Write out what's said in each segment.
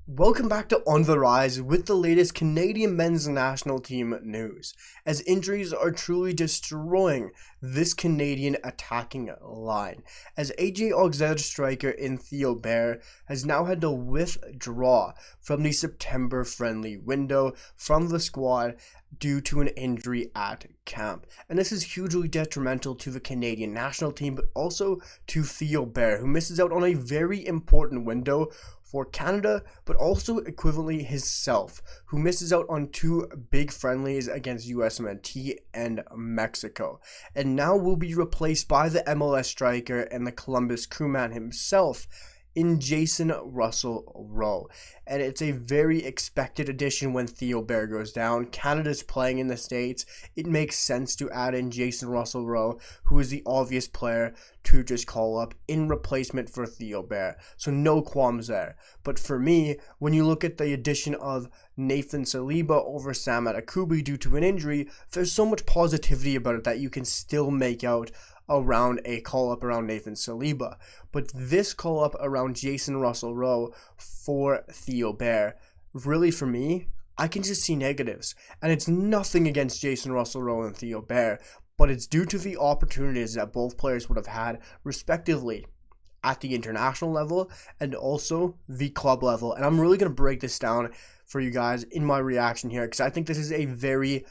Welcome back to On the Rise with the latest Canadian men's national team news, as injuries are truly destroying this Canadian attacking line, as AJ Auxerre striker in Theo Bair has now had to withdraw from the September friendly window from the squad due to an injury at camp. And this is hugely detrimental to the Canadian national team, but also to Theo Bair, who misses out on a very important window for Canada, but also equivalently himself, who misses out on two big friendlies against USMNT and Mexico, and now will be replaced by the MLS striker and the Columbus crewman himself in Jacen Russell-Rowe. And it's a very expected addition when Theo Bair goes down. Canada's playing in the States. It makes sense to add in Jacen Russell-Rowe, who is the obvious player to just call up in replacement for Theo Bair. So no qualms there. But for me, when you look at the addition of Nathan Saliba over Sam Adekubi due to an injury, there's so much positivity about it that you can still make out around a call-up around Nathan Saliba. But this call-up around Jacen Russell-Rowe for Theo Bair, really for me, I can just see negatives. And it's nothing against Jacen Russell-Rowe and Theo Bair, but it's due to the opportunities that both players would have had, respectively, at the international level and also the club level. And I'm really going to break this down for you guys in my reaction here, because I think this is a very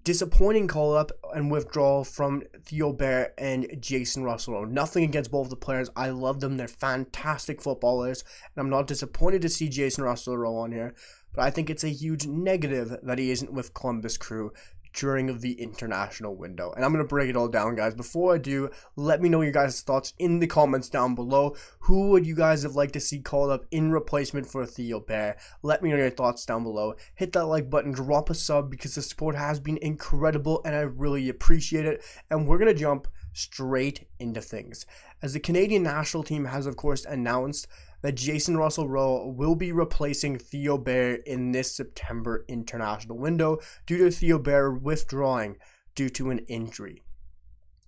disappointing call-up and withdrawal from Theo Bair and Jacen Russell-Rowe. Nothing against both the players. I love them. They're fantastic footballers, and I'm not disappointed to see Jacen Russell-Rowe on here, but I think it's a huge negative that he isn't with Columbus Crew during the international window. And I'm going to break it all down, guys. Before I do, let me know your guys' thoughts in the comments down below. Who would you guys have liked to see called up in replacement for Theo Bair? Let me know your thoughts down below. Hit that like button, drop a sub, because the support has been incredible and I really appreciate it. And we're going to jump straight into things, as the Canadian national team has of course announced that Jacen Russell-Rowe will be replacing Theo Bair in this September international window due to Theo Bair withdrawing due to an injury.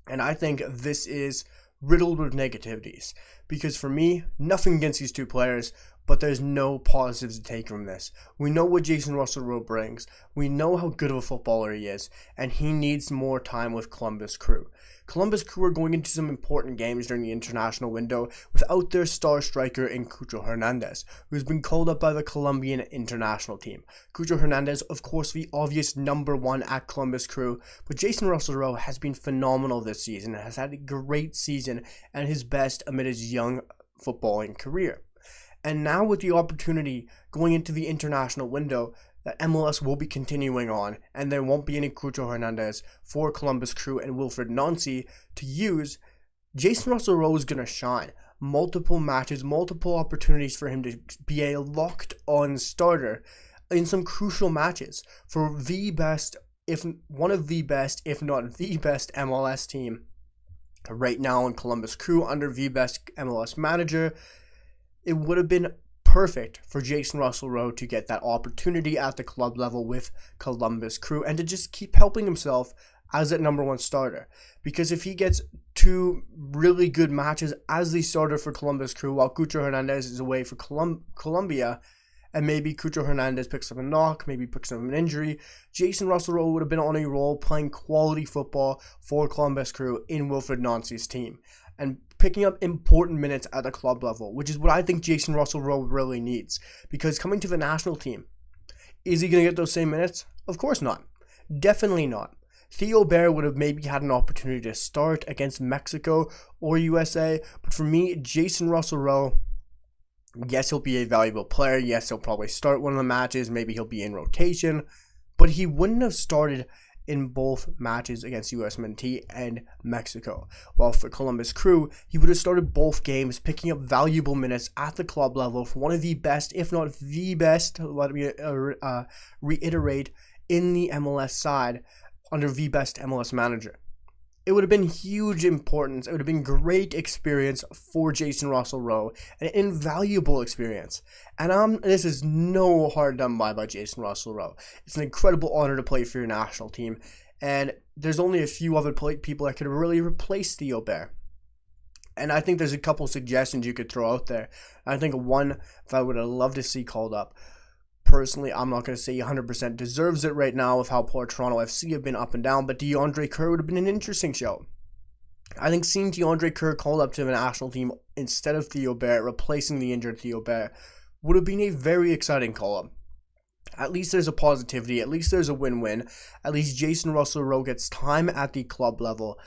And I think this is riddled with negativities, because for me, nothing against these two players, but there's no positives to take from this. We know what Jacen Russell-Rowe brings. We know how good of a footballer he is, and he needs more time with Columbus Crew. Columbus Crew are going into some important games during the international window without their star striker in Cucho Hernandez, who's been called up by the Colombian international team. Cucho Hernandez, of course, the obvious number one at Columbus Crew, but Jacen Russell-Rowe has been phenomenal this season and has had a great season and his best amid his young footballing career. And now with the opportunity going into the international window that MLS will be continuing on, and there won't be any Cucho Hernandez for Columbus Crew and Wilfried Nancy to use, Jacen Russell-Rowe is going to shine. Multiple matches, multiple opportunities for him to be a locked-on starter in some crucial matches for the best, if one of the best, if not the best MLS team right now in Columbus Crew under the best MLS manager. It would have been perfect for Jacen Russell-Rowe to get that opportunity at the club level with Columbus Crew and to just keep helping himself as that number one starter. Because if he gets two really good matches as the starter for Columbus Crew while Cucho Hernandez is away for Colombia, and maybe Cucho Hernandez picks up a knock, maybe picks up an injury, Jacen Russell-Rowe would have been on a roll playing quality football for Columbus Crew in Wilfried Nancy's team, and picking up important minutes at the club level, which is what I think Jacen Russell-Rowe really needs. Because coming to the national team, is he going to get those same minutes? Of course not. Definitely not. Theo Bair would have maybe had an opportunity to start against Mexico or USA, but for me, Jacen Russell-Rowe, yes, he'll be a valuable player. Yes, he'll probably start one of the matches. Maybe he'll be in rotation, but he wouldn't have started in both matches against USMNT and Mexico. While for Columbus Crew, he would have started both games, picking up valuable minutes at the club level for one of the best, if not the best, let me reiterate, in the MLS side under the best MLS manager. It would have been huge importance. It would have been great experience for Jacen Russell-Rowe, an invaluable experience. And this is no hard done by Jacen Russell-Rowe. It's an incredible honor to play for your national team, and there's only a few other people that could really replace Theo Bair. And I think there's a couple suggestions you could throw out there. I think one that I would have loved to see called up. Personally, I'm not going to say 100% deserves it right now with how poor Toronto FC have been up and down, but DeAndre Kerr would have been an interesting show. I think seeing DeAndre Kerr called up to the national team instead of Theo Bair, replacing the injured Theo Bair, would have been a very exciting call-up. At least there's a positivity, at least there's a win-win, at least Jacen Russell-Rowe gets time at the club level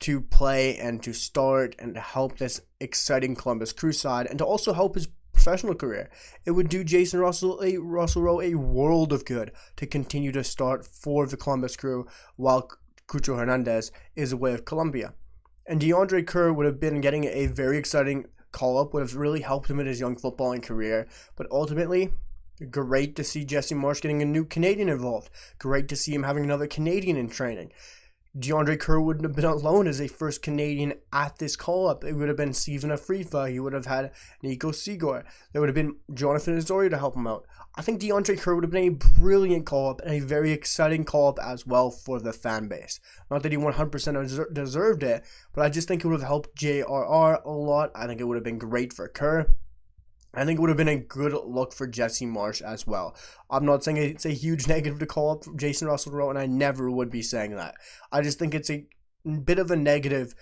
to play and to start and to help this exciting Columbus Crew side and to also help his professional career. It would do Jacen Russell-Rowe a world of good to continue to start for the Columbus Crew while Cucho Hernandez is away with Colombia. And DeAndre Kerr would have been getting a very exciting call-up, would have really helped him in his young footballing career. But ultimately, great to see Jesse Marsch getting a new Canadian involved. Great to see him having another Canadian in training. DeAndre Kerr wouldn't have been alone as a first Canadian at this call-up. It would have been Steven Afrifa. He would have had Nico Sigor. There would have been Jonathan Azorio to help him out. I think DeAndre Kerr would have been a brilliant call-up and a very exciting call-up as well for the fan base. Not that he 100% deserved it, but I just think it would have helped JRR a lot. I think it would have been great for Kerr. I think it would have been a good look for Jesse Marsch as well. I'm not saying it's a huge negative to call up Jacen Russell-Rowe, and I never would be saying that. I just think it's a bit of a negative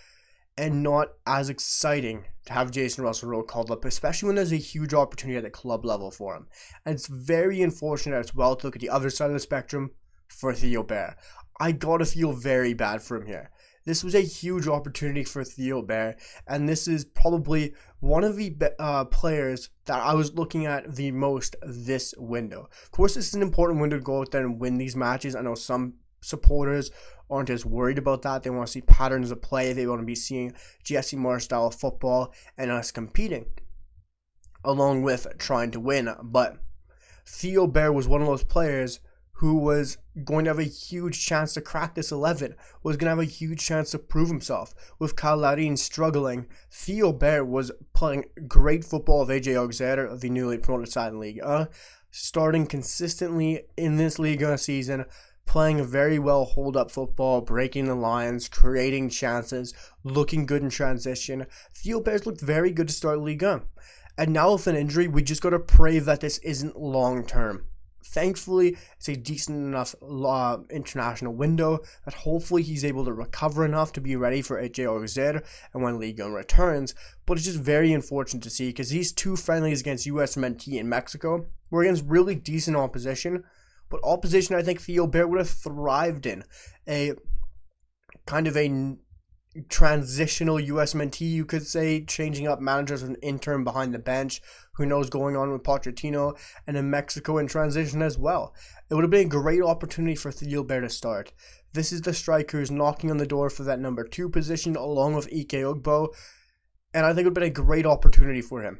and not as exciting to have Jacen Russell-Rowe called up, especially when there's a huge opportunity at the club level for him. And it's very unfortunate as well to look at the other side of the spectrum for Theo Bair. I gotta feel very bad for him here. This was a huge opportunity for Theo Bair, and this is probably one of the players that I was looking at the most this window. Of course, this is an important window to go out there and win these matches. I know some supporters aren't as worried about that. They want to see patterns of play. They want to be seeing Jesse Marsch style of football and us competing along with trying to win. But Theo Bair was one of those players who was going to have a huge chance to crack this 11, was going to have a huge chance to prove himself. With Kyle Larin struggling, Theo Bair was playing great football of AJ Auxerre of the newly promoted side in Ligue 1, starting consistently in this Ligue 1 season, playing very well hold-up football, breaking the lines, creating chances, looking good in transition. Theo Bair's looked very good to start Ligue 1. And now with an injury, we just got to pray that this isn't long-term. Thankfully, it's a decent enough international window that hopefully he's able to recover enough to be ready for AJ Auxerre and when Ligue 1 returns. But it's just very unfortunate to see because these two friendlies against US Mentee in Mexico were against really decent opposition, but opposition I think Theo Bair would have thrived in. A kind of a transitional US Mentee, you could say, changing up managers with an intern behind the bench who knows going on with Pochettino, and in Mexico in transition as well. It would have been a great opportunity for Theo Bair to start. This is the striker who's knocking on the door for that number 2 position along with Ike Ugbo, and I think it would have been a great opportunity for him.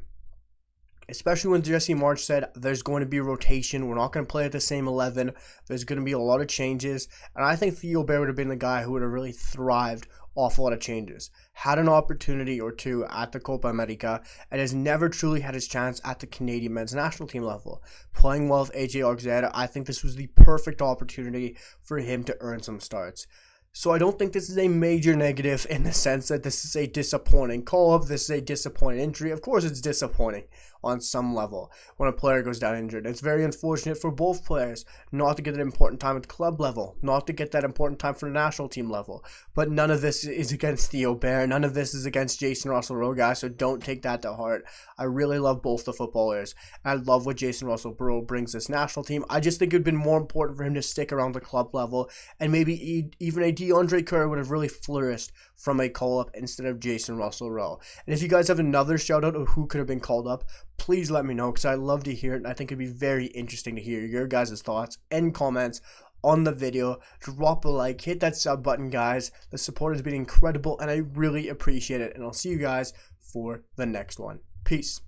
Especially when Jesse Marsch said there's going to be rotation, we're not going to play at the same 11, there's going to be a lot of changes, and I think Theo Bair would have been the guy who would have really thrived off a lot of changes. Had an opportunity or two at the Copa America and has never truly had his chance at the Canadian men's national team level. Playing well with AJ Auxerre, I think this was the perfect opportunity for him to earn some starts. So I don't think this is a major negative in the sense that this is a disappointing call-up, this is a disappointing injury. Of course it's disappointing on some level when a player goes down injured. It's very unfortunate for both players not to get that important time at the club level, not to get that important time for the national team level. But none of this is against Theo Bair, none of this is against Jacen Russell-Rowe, guys, so don't take that to heart. I really love both the footballers. I love what Jacen Russell-Rowe brings this national team. I just think it would have been more important for him to stick around the club level, and maybe even a DeAndre Kerr would have really flourished from a call-up instead of Jacen Russell-Rowe. And if you guys have another shout-out of who could have been called up, please let me know because I'd love to hear it, and I think it'd be very interesting to hear your guys' thoughts and comments on the video. Drop a like, hit that sub button, guys. The support has been incredible, and I really appreciate it, and I'll see you guys for the next one. Peace.